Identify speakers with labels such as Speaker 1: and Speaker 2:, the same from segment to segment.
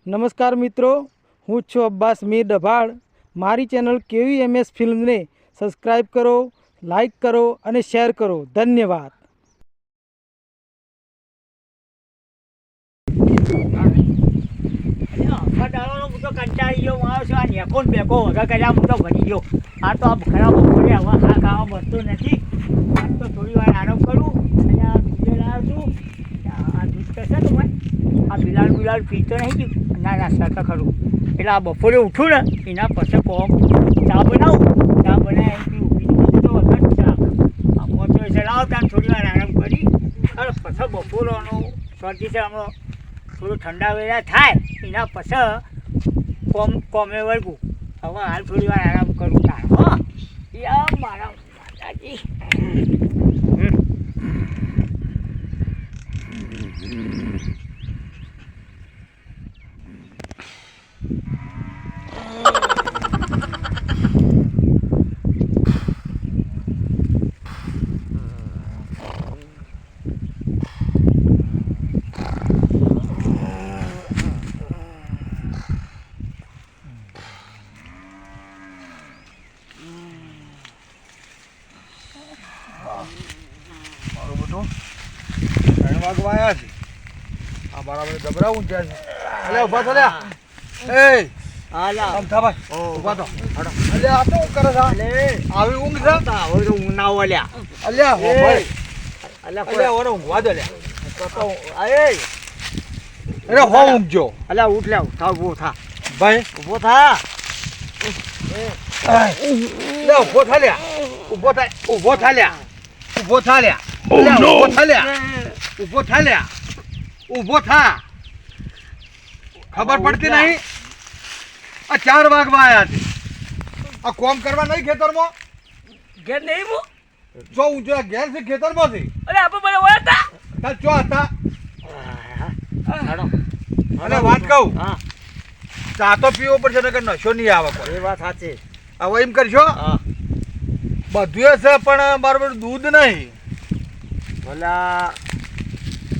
Speaker 1: નમસ્કાર મિત્રો, હું છું અબ્બાસ મીર ડભાળ. મારી ચેનલ KVMS ફિલ્મને સબસ્ક્રાઈબ કરો, લાઈક કરો અને શેર કરો. ધન્યવાદ.
Speaker 2: કંટાળી ગયો મારો છું. આ નેકોન બેકો વગર કર્યા હું તો ભરી ગયો. આ તો આ ખરાબ બપોરે હવે આ ખાવા મળતું નથી. આજ તો થોડી વાર આરામ કરું. અને આ દૂધ લાવ્યો છું. આ દૂધ કહેશે તો મેં આ બિલાડ પીતો નહીં ગયું. ના સરખા ખરું. એટલે આ બપોરે ઉઠું ને એના પછી કોમ ચા બનાવું. ચા બનાવી એમથી ઊભી તો વખત ચા આ પહોંચો છે લાવ ત્યાં થોડી વાર આરામ કરી અને પછી બપોરનો શરદી છે હમણાં થોડું ઠંડા વેળા થાય એના પછી કોમે વળગું. હવે હાલ થોડી વાર આરામ કરું તાર હા યા મારા માતાજી.
Speaker 3: મારું બધું 3 વાગવા આવ્યા છે. આ બરાબર ગભરાવું છે. અલે ઉભા થો લ્યા. એ
Speaker 2: હાલા
Speaker 3: આમ થા ભાઈ ઉભા થો. અલે આ તો કરે છે.
Speaker 2: અલે
Speaker 3: આવી ઊંઘ છે.
Speaker 2: હવે તો ઊંઘ ના ઓલ્યા.
Speaker 3: અલે હો ભાઈ.
Speaker 2: અલે
Speaker 3: અલે ઓરે ઊંઘવા દો લ્યા.
Speaker 2: તો અરે
Speaker 3: અરે હો ઊંઘજો.
Speaker 2: અલે ઉઠ લે થા ઊભો થા
Speaker 3: ભાઈ
Speaker 2: ઊભો થા.
Speaker 3: લે ઉભો થા લ્યા. ઊભો થા લ્યા. ઊભો થા લ્યા. લે ઊભો થા લ્યા. ઊભો થા લ્યા. ઊભો થા. ખબર પડતી નહીં. આ 4 વાગવા આવ્યા છે. આ કોમ કરવા નહીં ખેતરમાં.
Speaker 2: ઘેર નહીં મુ
Speaker 3: જો ઊંચો ઘેર છે ખેતરમાં છે.
Speaker 2: અરે આપણે બધા ઓયા હતા.
Speaker 3: તાર ચો હતા.
Speaker 2: હાડો
Speaker 3: અને વાત કહું
Speaker 2: હા
Speaker 3: ચા તો પીવો પડશે નકર નશો નહીં આવે કોઈ.
Speaker 2: એ વાત સાચી.
Speaker 3: હવે એમ કરશો
Speaker 2: હા
Speaker 3: બધું છે પણ મારું બધું દૂધ નહીં.
Speaker 2: ભલા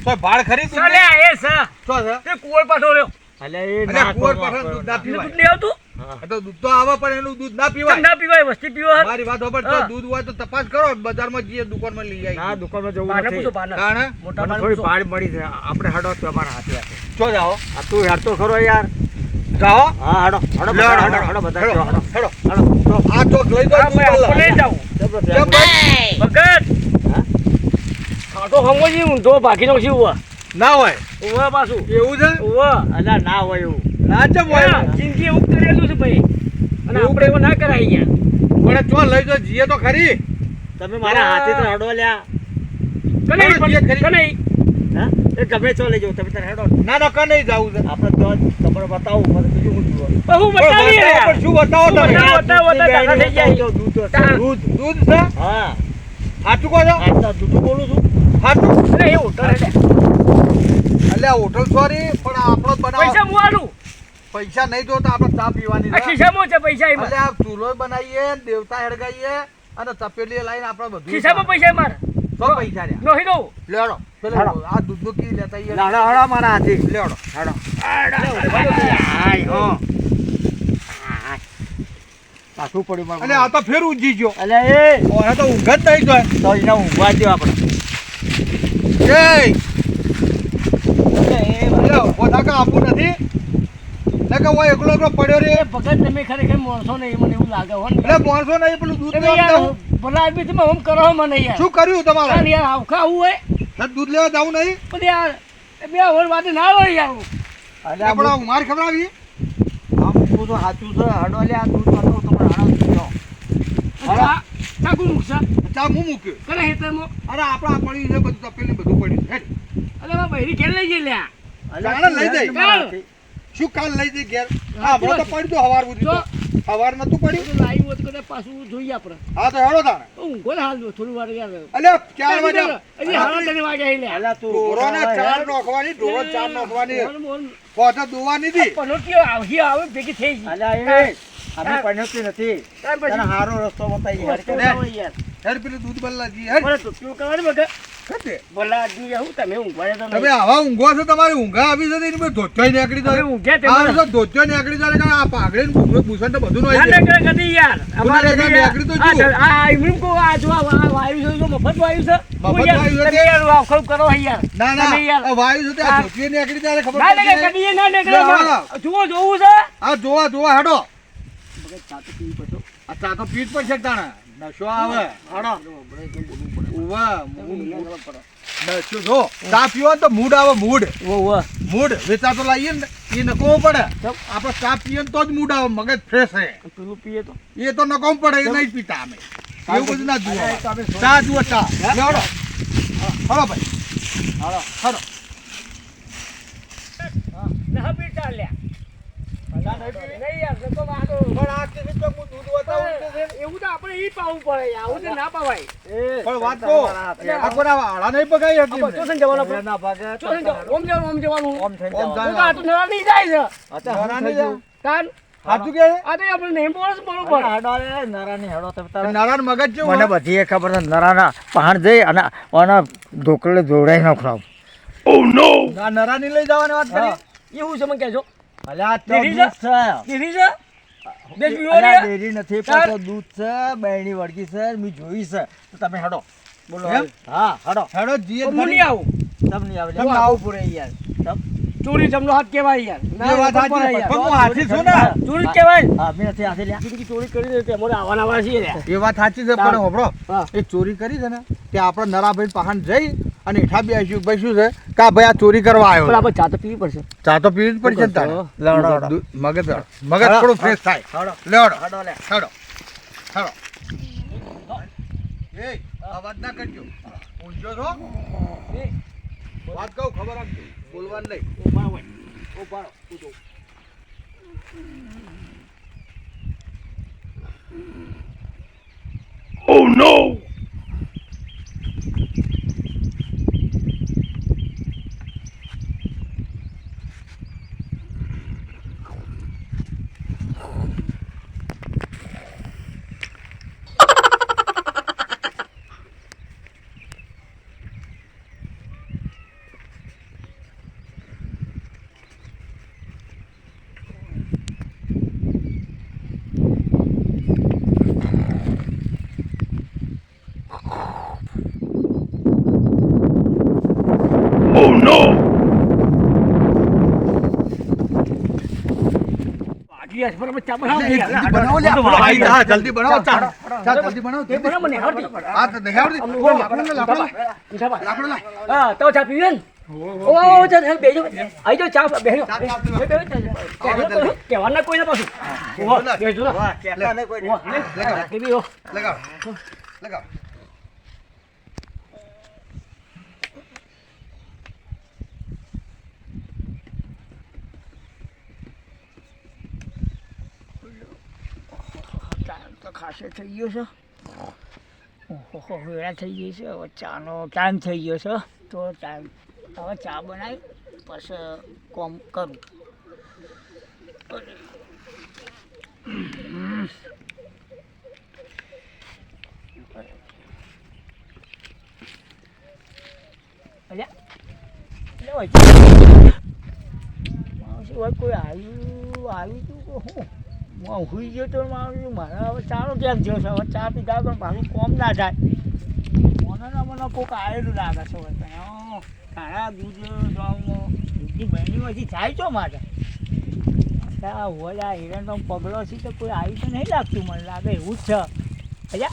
Speaker 3: તો ભાડ ખરી દૂધ
Speaker 2: ચાલે
Speaker 3: નહીં?
Speaker 2: એ સા
Speaker 3: શું છે?
Speaker 2: તે કુવર પાઠો રહ્યો. અલે એ
Speaker 3: અલે કુંવર પાછળ દૂધ ના
Speaker 2: દૂધ
Speaker 3: પીવાય.
Speaker 2: નહીં આવતું.
Speaker 3: આ તો દૂધ તો આવે પણ એનું દૂધ ના
Speaker 2: કેમ
Speaker 3: પીવાય.
Speaker 2: ના પીવાય વસ્તી પીવા.
Speaker 3: મારી વાત ખબર તો
Speaker 2: હા.
Speaker 3: દૂધ હોય તો તપાસ કરો બજારમાં જઈએ દુકાનમાં લઈ
Speaker 4: ના
Speaker 3: આવી.
Speaker 4: દુકાનમાં જવું
Speaker 2: બાને
Speaker 4: નથી.
Speaker 2: પૂછો બાને.
Speaker 3: કારણે
Speaker 2: મોટા
Speaker 4: મને
Speaker 2: બાને
Speaker 4: થોડી
Speaker 2: પૂછો.
Speaker 4: ભાડ મળી છે. આપણે હાડો તમારા હાથે હાથે.
Speaker 3: ચો જાઓ
Speaker 4: આ તું હેડતો ખરો યાર.
Speaker 3: જાઓ.
Speaker 4: હા હાડો હાડો
Speaker 3: લે,
Speaker 4: બધા
Speaker 3: હાડો,
Speaker 4: હાડો બધા
Speaker 3: હેડો,
Speaker 4: હાડો
Speaker 3: હેડો.
Speaker 4: હાડો તો
Speaker 3: આ ચોક લઈ દો
Speaker 2: હા, ભાઈ, આપણે લઈ જાઉં.
Speaker 4: જબરો
Speaker 3: કેમ
Speaker 4: ફેર.
Speaker 3: ભાઈ?
Speaker 2: ભગત
Speaker 4: હા?
Speaker 2: ખાટો હંગોજી ઊંધો ભાગી નો છીએ ઉવા
Speaker 3: ના હોય
Speaker 2: ઉવા પાછું
Speaker 3: એવું છે
Speaker 2: ઉવા
Speaker 4: અલા ના હોય એવું.
Speaker 3: ના ચમ હોય
Speaker 2: જિંદગી એવું કરેલું છે ભાઈ અને આપણે એવું ના કરાય ગયા.
Speaker 3: પણ ચો લઈ જો જીએ તો ખરી.
Speaker 4: તમે મારા હાથે તો હાડો લ્યા.
Speaker 2: કને
Speaker 3: બોલો, જે ખરી.
Speaker 2: કને
Speaker 4: હા એ ગમે ચો લઈ જાવ તમે તારે હેડો.
Speaker 3: ના ના કઈ નહીં જાવું છે.
Speaker 4: આપણે તો તમને બતાવું મને બીજું હું જોવા.
Speaker 2: બહુ
Speaker 3: પણ
Speaker 2: બતાવી
Speaker 3: બતાવો,
Speaker 2: રહ્યા.
Speaker 3: પણ શું બતાવો તમે?
Speaker 2: બતાવો, તારા થઈ જાય.
Speaker 4: દૂધ તો છે.
Speaker 2: તા.
Speaker 4: દૂધ.
Speaker 3: દૂધ છે
Speaker 4: હા
Speaker 3: સાચું કહો છો
Speaker 4: આ તો દૂધ બોલું છું.
Speaker 3: સાચું
Speaker 2: અરે એ હોટલ એટલે
Speaker 3: એટલે હોટલ સોરી પણ આપણો જ બનાવો.
Speaker 2: પૈસા મુઆલું
Speaker 3: પૈસા નહીં જોતા આપણે ચા પીવાની
Speaker 2: આ
Speaker 3: છે.
Speaker 2: ખિસ્સામાં છે પૈસા એમાં
Speaker 3: એટલે આ ચૂલો બનાવીએ દેવતા હેડગાઈએ અને તપેલી લાઈને આપણે બધું
Speaker 2: ખિસ્સામાં પૈસા મારે
Speaker 3: તો પૈસા રહ્યા
Speaker 2: નોહી દઉં
Speaker 3: લેડો પેલો
Speaker 4: હાડો.
Speaker 3: આ દૂધનું કી લેતા આઈએ.
Speaker 4: હાડો હાડો મારા હાથે.
Speaker 3: લેડો
Speaker 4: હાડો.
Speaker 2: હાય
Speaker 4: હો. પાછું પડ્યું મારું.
Speaker 3: અને આ તો ફેર ઊંઘી ગયો.
Speaker 4: અલે એ
Speaker 3: ઓને તો ઊંઘ જ નહીં જોય.
Speaker 4: તો એને ઊંઘવા દો આપણે.
Speaker 3: એ એટલે ઊભો થાકે આપવું નથી ને કે હું એકલો એકલો પડ્યો રે.
Speaker 2: ભગત તમે ખરેખર માણસો નહીં મને એવું લાગે હો ને.
Speaker 3: એટલે માણસો નહીં પેલું દૂધ
Speaker 2: તમે
Speaker 3: લેવા
Speaker 2: યાર
Speaker 3: જાવું.
Speaker 2: ભલા આદમી તમે આમ કરો મને યાર
Speaker 3: શું કર્યું તમારે
Speaker 2: યાર યાર આવખા આવું હોય
Speaker 3: ને દૂધ લેવા જાવું નહીં
Speaker 2: પણ યાર એ બે વર વાતે ના હોય યાર
Speaker 4: અલે
Speaker 3: આપણે માર ખવડાવી
Speaker 4: આમ હું તો સાચું છે. હાડો લે આ દૂધ વાતો તમારે હાડો પીઓ.
Speaker 2: ચાકુ મૂકશા
Speaker 3: ચા હું મૂક્યો.
Speaker 2: કરે હેતરમાં
Speaker 3: અરે આપણા પડ્યું છે બધું તપેલી બધું પડ્યું હેડ.
Speaker 2: અરે મારા બહેરી ઘેર લઈ જઈ લ્યા
Speaker 3: ચાલો લઈ જઈ.
Speaker 4: તમારા હાથે.
Speaker 3: શું કાલ લઈ જઈ ઘેર હા હમણાં તો પડ્યું તો હવાર સુધી તો હવાર નતું પડ્યું.
Speaker 2: લાઈવ હોત કદાચ પાછું જોઈએ આપણે
Speaker 3: હા તો હેડો તાણે.
Speaker 2: ઊંઘો ને હાલ થોડી વાર યાર
Speaker 3: અલ્યા 4 વાગે
Speaker 2: હજી હાડા 3 વાગે આવી લ્યા
Speaker 4: અલા તું
Speaker 3: ઢોરોને 4 નોખવાની ઢોરો 4 નોખવાની પોતે દોવાની હતી.
Speaker 2: પનોટીઓ આવી આવે ભેગી થઈ ગઈ
Speaker 4: અલા એ અમે પણ્યોતી નથી.
Speaker 2: ત્યાર
Speaker 4: તને
Speaker 2: પછી
Speaker 4: હારો રસ્તો બતાવી યાર.
Speaker 2: વસ્તુ ના હોય યાર
Speaker 3: હેડ પેલું દૂધ બલ્લા જી હેડ.
Speaker 2: બરાબર તો કેવું કરવાનું બગા
Speaker 3: કદે
Speaker 2: બોલા દી હું તમે ઊંઘવા તો
Speaker 3: તમે આવા ઊંઘો છો તમારી ઊંઘા આવી જતી ને ધોત્યોય નીકળી
Speaker 2: તમે
Speaker 3: જાય
Speaker 2: ઊંઘે તે
Speaker 3: આ તો ધોત્યોય નીકળી જાય કે આ પાઘડી ને ભૂષણ તો બધું નો
Speaker 2: ના
Speaker 3: આવી
Speaker 2: ના કદી યાર અમારે
Speaker 3: ના, ના, નીકળી તો જુઓ.
Speaker 2: આ ઇમરું કો આ જો આ વાયુ છે જો મફત વાયુ છે
Speaker 3: મફત વાયુ છે
Speaker 2: તમે યાર આખો કરો યાર
Speaker 3: ના ના
Speaker 2: તમે યાર
Speaker 3: આ વાયુ છે તે આ ધોત્યોય નીકળી જાય ખબર
Speaker 2: ના
Speaker 3: પડતી
Speaker 2: ના
Speaker 3: નહીં.
Speaker 2: કદી ના નીકળે
Speaker 3: ના,
Speaker 2: જુઓ જોવું છે
Speaker 3: આ જોવા હેડો
Speaker 2: મગજ ચાતો પીવી પડતો
Speaker 3: આ ચા તો પીત પડશે તાણે નશો આવે હેડો ઉવા નશો જો ચા પીવો તો મૂડ આવે મૂડ વેચાતો લાવીએ ને એ નકોવો પડે આપણે ચા પીએ ને તો જ મૂડ આવે મગજ ફ્રેશ રહે
Speaker 2: પેલું પીએ તો
Speaker 3: એ તો નકોમ પડે એ નહીં પીતા અમે એવું બધું ના જુઓ ચા જુઓ ચા લેવડો હલો ભાઈ હલો
Speaker 2: ના પીતા લ્યા નહીં યાર તો વાતો
Speaker 3: પણ આ કે તો હું દૂધ બતાવું
Speaker 2: એવું તો આપણે ઈ પાવું પડે યાર આવું તો ના પાવાય
Speaker 3: પણ વાત તો આ કોના આળા નહીં પગાઈ હતી એમને.
Speaker 2: ચોસન જવાનું આપણે.
Speaker 4: ના ભાગે
Speaker 2: ચોસન જવાનું ઓમ જવાનું
Speaker 4: ઓમ થઈને
Speaker 3: ઓમ
Speaker 4: જવાનું.
Speaker 2: હું તો આ તો નવા નહીં જાય છે
Speaker 3: નરાની જા.
Speaker 2: તાન
Speaker 3: સાચું કે
Speaker 2: આ તો આપણે નહીં બોલ બરોબર
Speaker 4: હાડો નરાની હેડો તમે તારે.
Speaker 3: નારાયણ મગજ જેવું
Speaker 4: મને
Speaker 3: હોય.
Speaker 4: બધી એ ખબર છે નરાના પહાણ જઈ અને આના ઢોકળે જોડાઈ નાખરાવ.
Speaker 3: આ નરાની લઈ જવાની વાત કરી
Speaker 2: એવું છે મને કહેજો
Speaker 4: અલ્યા તો
Speaker 2: ડેરી
Speaker 4: દૂધ છે.
Speaker 2: કીધી છે દેશ પીવો
Speaker 4: અલ્યા
Speaker 2: ને
Speaker 4: ડેરી નથી
Speaker 2: ચાલ.
Speaker 4: પણ તો દૂધ છે બહેણી વળગી છે મેં જોઈ છે તો તમે હેડો બોલો
Speaker 3: એમ?
Speaker 4: હા હેડો
Speaker 3: હેડો જીએ
Speaker 2: હું નહીં આવું
Speaker 4: તમને આવે
Speaker 3: તમને આવું પડે યાર
Speaker 2: ચોરી જમનો હાથ કહેવાય યાર
Speaker 3: એ વાત સાચી
Speaker 2: ના,
Speaker 3: પણ હું હાથી છું ને
Speaker 2: ચોરી જ કહેવાય
Speaker 4: હા મેં નથી હાથે લ્યા
Speaker 2: જિંદગી ચોરી કરી દે તે મોરે આવવાના છીએ રે
Speaker 3: એ વાત સાચી છે પણ હોભળો
Speaker 2: હા.
Speaker 3: એ ચોરી કરી છે ને તે આપણે નરાભાઈ પહાણ જઈ અને હેઠા બેસ્યું ભાઈ શું છે કે આ ભાઈ આ ચોરી કરવા આવ્યો
Speaker 2: પણ
Speaker 3: છે.
Speaker 2: આપણે ચા તો પીવી પડશે
Speaker 3: ચા તો પીવી જ પડશે ને તારે
Speaker 4: લેવડો, હેડો.
Speaker 3: મગજ થોડું ફ્રેશ થાય
Speaker 4: હેડો
Speaker 3: લેવડો
Speaker 4: હેડો લે
Speaker 3: હેડો હેડો એ અવાજ ના કરજો ઊંઝો છો વાત કહું ખબર આપજો બોલવાનું નહીં
Speaker 2: ઉભા હોય ઉભા રહો, ઉઠો. વાગી હશે, બરાબર, ચા બનાવો ને યાર.
Speaker 3: જલ્દી બનાવો લે
Speaker 2: તો
Speaker 3: આપણો
Speaker 2: વાગી
Speaker 3: ભાઈ. હા જલ્દી બનાવો ચા ચા જલ્દી બનાવો
Speaker 2: એ બનાવો ને, હાવટી.
Speaker 3: હા તો નહીં આવડતી
Speaker 2: અમને
Speaker 3: ઓ, લાકડો લે, લાકડો લે.
Speaker 2: મીઠા ભાઈ.
Speaker 3: લાકડો લે.
Speaker 2: હા, તો ચા પીવે ને? ઓ, ચાલ, બેજો. આઈ જાઓ, ચા બેહો. કહેવાના કોઈ ના પાછું. ઓહો, બેજો ને.
Speaker 4: કહેતા નહીં કોઈ
Speaker 2: ઓહો, લે. એ બી, ઓહો.
Speaker 3: લગાવ લગાવ
Speaker 2: ટાઈમ તો ખાસો થઈ ગયો છે. ઓહો, વેળા થઈ ગઈ છે. હવે ચાનો ટાઈમ થઈ ગયો છે. તો ટાઈમ હવે ચા બનાવી પછી કોમ કરું. કોઈ આવ્યું તું કે હું હુઈ ગયો તો મારા હવે ચાનો કેમ થયો છે? હવે ચા પીધા પણ મારું કોમ ના થાય. મને કોઈક આવેલું લાગે છે. હવે કાળા દૂધ દૂધની બહેનીમાંથી થાય છો માટે હોય હિરણનો પગલો છે તો કોઈ આવી તો નહીં લાગતું. મને લાગે એવું જ છે.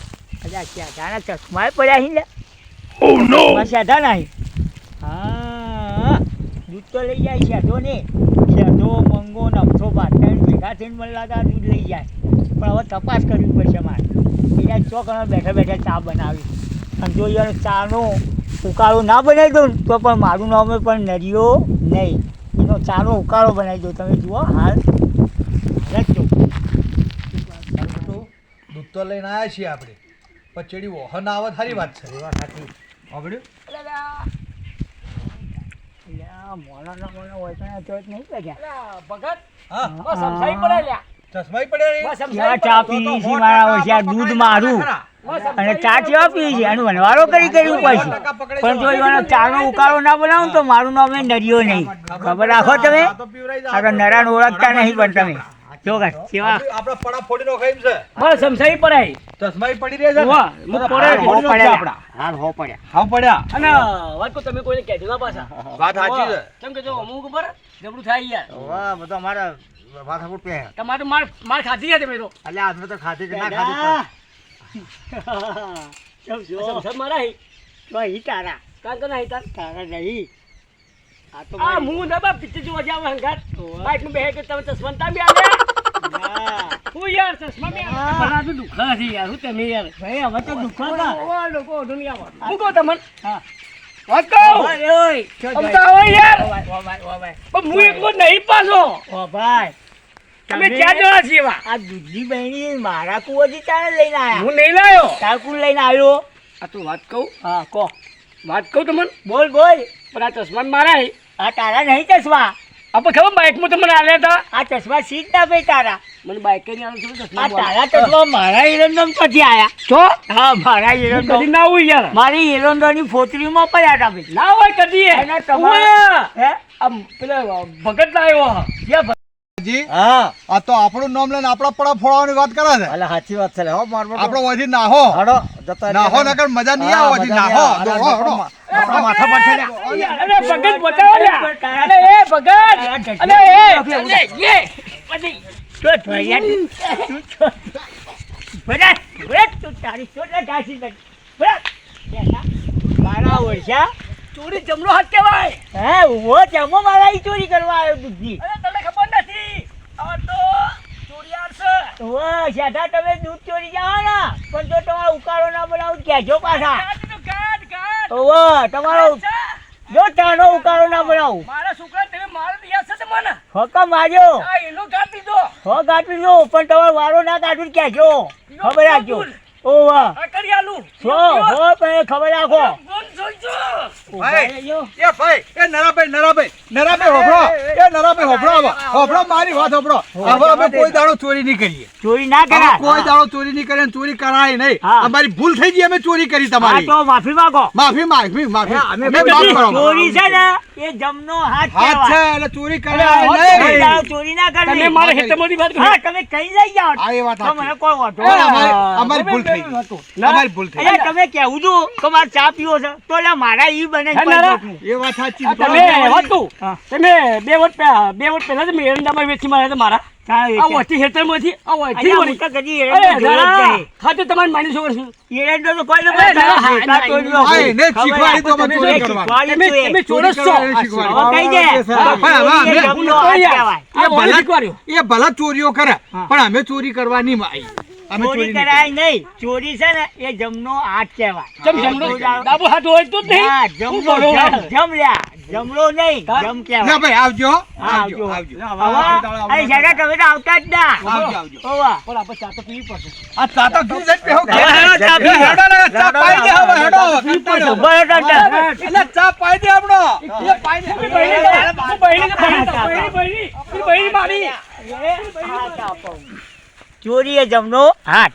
Speaker 2: અજા શેઠાના ચશ્મા પડ્યા છે ને? શેઠા નહીં. હા, દૂધ તો લઈ જાય શેઠો ને. શેઠો મંગો નફો પાટણ ભેગા થઈને મને લાગે આ દૂધ લઈ જાય. પણ હવે તપાસ કરવી પડશે મારે. એટલે ચોકમાં બેઠા બેઠા ચા બનાવી અને જો યાર ચાનો ઉકાળો ના બનાવી દઉં તો પણ મારું નામ પણ નર્યો નહીં. એનો ચાનો ઉકાળો બનાવી દો. તમે જુઓ હાલ રચો.
Speaker 3: દૂધ તો લઈને આવ્યા છીએ આપણે પણ ચેડી વહન આવે સારી વાત છે
Speaker 4: વાત સાચી.
Speaker 3: આવડ્યું
Speaker 2: હોય તો નહીં લાગ્યા ભગત.
Speaker 3: હા
Speaker 2: બસ સમજાઈ પડે લ્યા.
Speaker 3: ચશ્મા પડ્યા નહીં?
Speaker 2: બસ સમજાઈ ચા પી છે મારા હોય દૂધ મારું. અને ચા કેવા પીએ છે એનો વનવારો કરી પાછી પણ જો એવાનો ચાનો ઉકાળો ના બનાવું તો મારું નામ એ નર્યો નહીં. ખબર રાખો તમે, આ તો નરાને ઓળખતા નહીં પણ તમે જો કાંઈ કેવા
Speaker 3: આપણા પડા ફોડી નો ખાઈ છે
Speaker 1: બસ સમસાઈ પડાય
Speaker 3: ચશ્મા પડી રહ્યા છે
Speaker 1: વાહ, મુખ પડે,
Speaker 3: ફોડી નો
Speaker 2: પડ્યા.
Speaker 3: આપડા
Speaker 2: હાલ હો પડ્યા.
Speaker 3: હાવ પડ્યા
Speaker 1: અને વાત કો તમે કોઈને કહેજો ના પાછા.
Speaker 3: વાત સાચી છે
Speaker 1: કેમ કે જો અમુક ઉપર જબરું થાય યાર.
Speaker 4: વાહ બધા મારા માથા પર પે
Speaker 1: તમારે માર ખાધી ગયા તમે તો.
Speaker 4: એટલે આદમે તો ખાધી કે ના ખાધી
Speaker 1: સમસા મારા હી.
Speaker 2: ભાઈ તારા
Speaker 1: કાં કે નહીં તાર.
Speaker 2: તારા નહીં આ તો
Speaker 1: આ મું ના બાપ પિક્ચર જોવા જાવ હંગાત. બાઈકમાં બેહે કે તમે ચશ્મા તામ બી આલે. હું યાર ચશ્મા બી આલે. ભલા તો દુખા છે યાર. હું તમે યાર.
Speaker 2: ભાઈ હવે તો દુખો ના
Speaker 1: ઓ લોકો દુનિયામાં. હું કહું તમને.
Speaker 2: હા.
Speaker 1: વાત કહું.
Speaker 2: ઓય ઓય
Speaker 1: સમતા હોય યાર.
Speaker 2: ઓ ભાઈ
Speaker 1: પણ હું એકલો નહીં પાછો.
Speaker 2: ઓ ભાઈ
Speaker 1: તમે ક્યાં જવા છીએ એવા?
Speaker 2: આ દૂધી બહેની મારા કુવાથી ચાલે લઈને આયા
Speaker 1: હું નહીં લાયો.
Speaker 2: તાર કુલ લઈને આવ્યો.
Speaker 1: આ તો વાત કહું.
Speaker 2: હા કહો
Speaker 1: વાત કહું તમને.
Speaker 2: બોલ બોલ
Speaker 1: પણ આ ચશ્મા મારા હી.
Speaker 2: આ તારા નહીં ચશ્મા
Speaker 1: આપણે ખબર બાઇકમાં તમને આલ્યા હતા.
Speaker 2: આ ચશ્મા સીટ ના ભાઈ તારા
Speaker 1: મને બાઇક નહીં આવે છે ચશ્મા.
Speaker 2: આ તારા ચશ્મા મારા એરંડમ પછી આયા
Speaker 1: તો
Speaker 2: હા મારા
Speaker 1: કદી
Speaker 2: એરંડમ
Speaker 1: ના હોય યાર.
Speaker 2: મારી એરંડોની ફોતરીમાં પડ્યા હતા ભાઈ
Speaker 1: ના હોય કદી એ.
Speaker 2: એના તમારા-
Speaker 1: ઓય!
Speaker 2: હે
Speaker 1: આમ પેલા ભગત ના આવ્યો. જે ભગત.
Speaker 3: જી
Speaker 4: હા
Speaker 3: આ તો આપણું નામ લઈને આપણા પડા ફોડવાની વાત કરે છે
Speaker 4: એટલે સાચી વાત છે હો માર
Speaker 3: આપણો વધી નાહો
Speaker 4: હડો જતા
Speaker 3: નાહો નકર મજા નહીં આવે વધી નાહો દોહો હડો
Speaker 4: આપણા માથા પર છે
Speaker 1: અરે ભગત બતાવો લ્યા. અરે એ ભગત. અરે એ. અરે એ. પછી
Speaker 2: તો ભૈયા તું તો બરાબર બરાબર તું તારી ચોટલા ઢાસી દે બરાબર મારા ઓળશા
Speaker 1: ચોરી જમણો હાથ કહેવાય.
Speaker 2: હે ઉભો જમો મારા ઈ ચોરી કરવા આવ્યો દૂધની
Speaker 1: અરે તમને ખબર નથી. આ તો ચોરિયાર છે.
Speaker 2: ઓ શેઠા તમે દૂધ ચોરી જાઓ ને પણ જો તમારો ઉકાળો ના બનાવું કહેજો પાછા
Speaker 1: ગાંઠ.
Speaker 2: ઓ તમારો જો ચાનો ઉકાળો ના બનાવું
Speaker 1: મારા છોકરા તમે મારો યાદ છે તમને.
Speaker 2: હકમ માર્યો
Speaker 1: આ એનો ગાંઠ લીધો.
Speaker 2: હો કાઢી દો પણ તમારો વારો ના કાઢું કહેજો ખબર રાખજો ઓ વાહ
Speaker 1: આ કરી આલું.
Speaker 2: હો હો પણ ખબર રાખો
Speaker 1: કોણ જોઈજો?
Speaker 3: ભાઈ એ ભાઈ એ નરાભાઈ હોભળો એ નરાભાઈ હોભળો મારી વાત હોભળો હવે અમે કોઈ દાડો ચોરી નહીં કરીએ
Speaker 2: ચોરી ના
Speaker 3: અમે
Speaker 2: કરાય
Speaker 3: કોઈ દાડો ચોરી નહીં કરીએ અને ચોરી કરાય નહીં
Speaker 2: હા.
Speaker 3: અમારી ભૂલ થઈ ગઈ અમે ચોરી કરી
Speaker 2: આ
Speaker 3: તમારી
Speaker 2: તો માફી માંગો
Speaker 3: માફી અમે માફ કરો
Speaker 2: ચોરી છે ને એ જમનો હાથ
Speaker 3: હાથ છે
Speaker 2: કહેવાય.
Speaker 3: એટલે ચોરી કરાય
Speaker 1: હાથ
Speaker 3: નહીં
Speaker 2: કોઈ દાડો ચોરી ના કરવી.
Speaker 1: તમે મારા હેતમાંથી વાત કરી.
Speaker 2: હા તમે કઈ લઈ જાઓ
Speaker 3: આ એ વાત
Speaker 2: તો
Speaker 3: સાચી.
Speaker 2: મને કોઈ વાંધો
Speaker 3: પણ
Speaker 2: નહીં.
Speaker 3: અમારી ભૂલ થઈ ગઈ અમારી ભૂલ થઈ
Speaker 2: અરે તમે કેવું છું કે મારે ચા પીવો છે તો લે મારા ઈ બને
Speaker 1: હે નારા?
Speaker 3: ગઈ એ વાત સાચી
Speaker 1: આ તમે હતું. તમે 2 વર્ષ પહેલા જ મેં એરંડામાં વેચી માર્યા હતા મારા. આ વચ્ચે હેતરમાંથી આ વચ્ચે વળી. અરે નારા, ખાતું તમારી માની છોકર છું.
Speaker 2: એરંડો તો કોઈ
Speaker 1: અરે નારા,
Speaker 2: નથી.
Speaker 1: ના,
Speaker 2: ચોર્યો.
Speaker 3: હા, એને જ શીખવાડી તો અમે
Speaker 2: તમે
Speaker 3: ચોરી
Speaker 2: શીખવાડી
Speaker 3: કરવાની.
Speaker 2: તો એ.
Speaker 1: તમે ચોરસ છો.
Speaker 3: ચોરી કરવાની
Speaker 2: હવે કહી દે.
Speaker 3: હા, પણ હવે
Speaker 2: ચોરી એ
Speaker 3: અમે-
Speaker 2: જમનો હાથ કહેવાય.
Speaker 1: આ વળી શીખવાડ્યું.
Speaker 3: એ ભલા ચોરીઓ કરે પણ અમે ચોરી કરવા નહીં આવી અમે
Speaker 2: ચોરી
Speaker 3: ચોરી નહીં
Speaker 2: કરાય નહીં. ચોરી છે ને એ જમનો હાથ કહેવાય.
Speaker 1: જમ જમણો ડાબો હાથ હોય તો જ નહીં.
Speaker 2: ના,
Speaker 1: હું
Speaker 2: જમનો
Speaker 1: બોલો?
Speaker 2: જમ લ્યા. જમણો નહીં
Speaker 1: હા?
Speaker 2: જમ
Speaker 3: ના
Speaker 2: કહેવાય.
Speaker 3: ભાઈ આવજો
Speaker 2: હા,
Speaker 3: આવજો
Speaker 2: આવજો.
Speaker 3: આવજો
Speaker 2: હવે અહીં શેઠા તમે તો આવતા જ ના.
Speaker 3: આવજો આવજો
Speaker 2: ઓવા.
Speaker 1: પણ આપણે ચા તો પીવી પડશે.
Speaker 3: આ ચાતો ઘી જઈને બેહો ઘેર.
Speaker 2: હેડો, ચા પી.
Speaker 3: હેડો ને, ચા પાઈ દે હવે હેડો
Speaker 2: ઉભો રહો ટંટર.
Speaker 3: એટલે ચા પાઈ દે આપણો એ પાઈ દે
Speaker 1: બહેરી મારી.
Speaker 2: ચોરી એ જમનો હાથ.